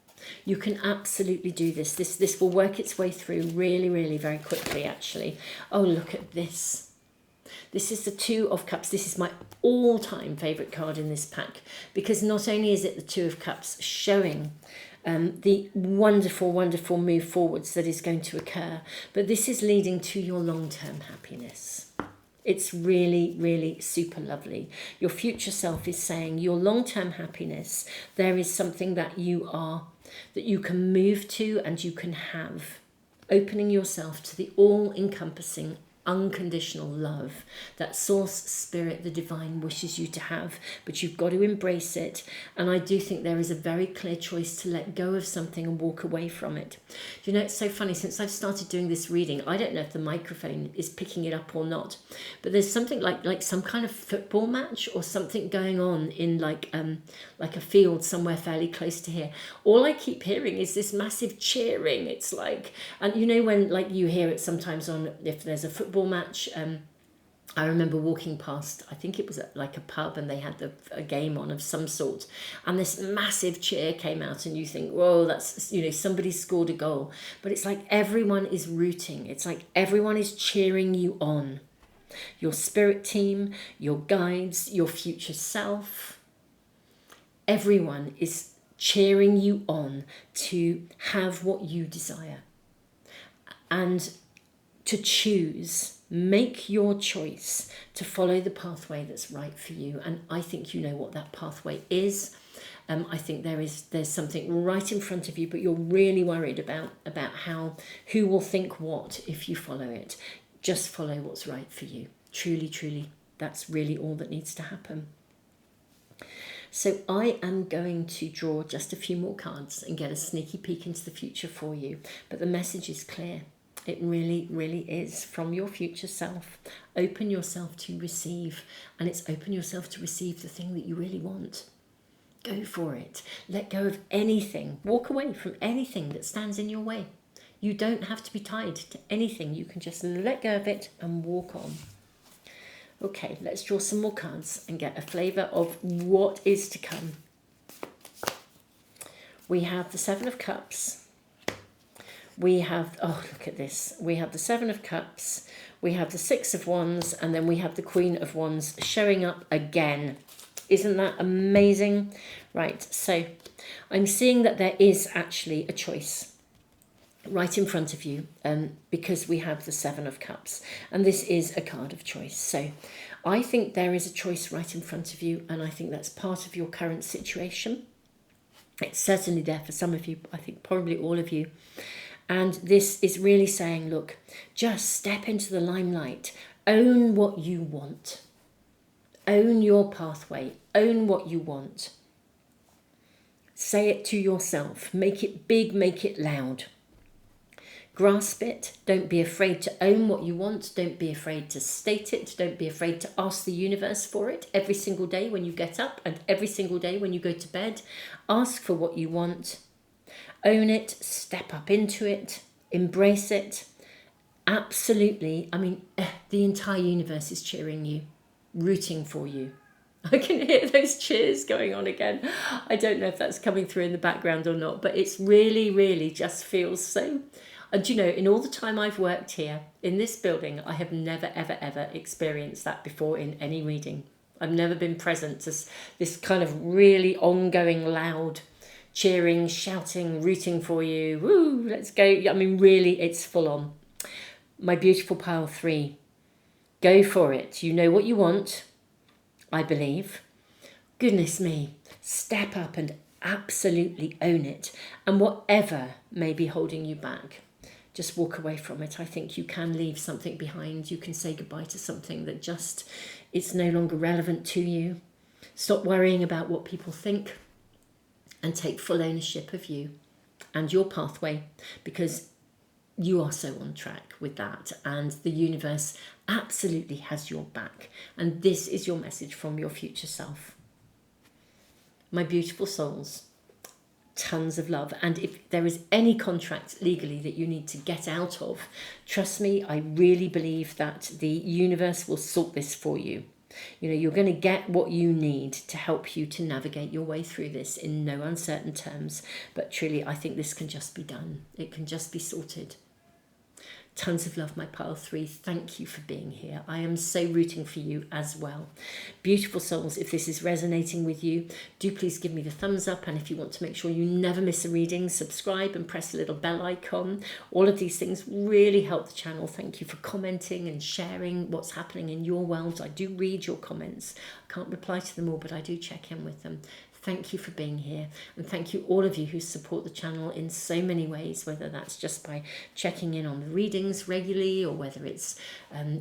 You can absolutely do this. This will work its way through really, really very quickly, actually. Oh, look at this. This is the Two of Cups. This is my all-time favourite card in this pack, because not only is it the Two of Cups showing the wonderful, wonderful move forwards that is going to occur, but this is leading to your long-term happiness. It's really, really super lovely. Your future self is saying your long-term happiness, there is something that you can move to and you can have, opening yourself to the all-encompassing unconditional love that source spirit, the divine, wishes you to have, but you've got to embrace it. And I do think there is a very clear choice to let go of something and walk away from it. You know, it's so funny, since I've started doing this reading, I don't know if the microphone is picking it up or not, but there's something like some kind of football match or something going on in like a field somewhere fairly close to here. All I keep hearing is this massive cheering. It's like, and you know when like you hear it sometimes on, if there's a football match, I remember walking past, I think it was like a pub, and they had a game on of some sort, and this massive cheer came out, and you think, whoa, that's, you know, somebody scored a goal. But it's like everyone is rooting. It's like everyone is cheering you on. Your spirit team, your guides, your future self, everyone is cheering you on to have what you desire and to choose. Make your choice to follow the pathway that's right for you. And I think you know what that pathway is. I think there's something right in front of you, but you're really worried about who will think what if you follow it. Just follow what's right for you. Truly, truly, that's really all that needs to happen. So I am going to draw just a few more cards and get a sneaky peek into the future for you. But the message is clear. It really, really is from your future self. Open yourself to receive, and it's open yourself to receive the thing that you really want. Go for it. Let go of anything. Walk away from anything that stands in your way. You don't have to be tied to anything. You can just let go of it and walk on. Okay, let's draw some more cards and get a flavour of what is to come. We have the Seven of Cups. We have, oh, look at this. We have the Seven of Cups. We have the Six of Wands. And then we have the Queen of Wands showing up again. Isn't that amazing? Right, so I'm seeing that there is actually a choice right in front of you, because we have the Seven of Cups, and this is a card of choice. So I think there is a choice right in front of you, and I think that's part of your current situation. It's certainly there for some of you, I think probably all of you. And this is really saying, look, just step into the limelight, own what you want, own your pathway, own what you want. Say it to yourself, make it big, make it loud. Grasp it. Don't be afraid to own what you want. Don't be afraid to state it. Don't be afraid to ask the universe for it every single day when you get up and every single day when you go to bed. Ask for what you want. Own it. Step up into it. Embrace it. Absolutely. I mean, the entire universe is cheering you, rooting for you. I can hear those cheers going on again. I don't know if that's coming through in the background or not, but it's really, really just feels so. And you know, in all the time I've worked here in this building, I have never, ever, ever experienced that before in any reading. I've never been present to this kind of really ongoing, loud cheering, shouting, rooting for you. Woo, let's go. I mean, really, it's full on. My beautiful pile 3. Go for it. You know what you want, I believe. Goodness me. Step up and absolutely own it. And whatever may be holding you back, just walk away from it. I think you can leave something behind. You can say goodbye to something that just, it's no longer relevant to you. Stop worrying about what people think and take full ownership of you and your pathway, because you are so on track with that, and the universe absolutely has your back. And this is your message from your future self. My beautiful souls, tons of love. And if there is any contract legally that you need to get out of, trust me, I really believe that the universe will sort this for you. You know, you're going to get what you need to help you to navigate your way through this in no uncertain terms. But truly, I think this can just be done. It can just be sorted. Tons of love, my pile 3. Thank you for being here. I am so rooting for you as well. Beautiful souls, if this is resonating with you, do please give me the thumbs up. And if you want to make sure you never miss a reading, subscribe and press the little bell icon. All of these things really help the channel. Thank you for commenting and sharing what's happening in your world. I do read your comments. I can't reply to them all, but I do check in with them. Thank you for being here, and thank you all of you who support the channel in so many ways, whether that's just by checking in on the readings regularly, or whether it's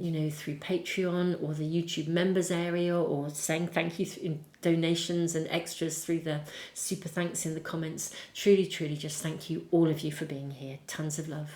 you know, through Patreon or the YouTube members area, or saying thank you in donations and extras through the super thanks in the comments. Truly, truly just thank you all of you for being here. Tons of love.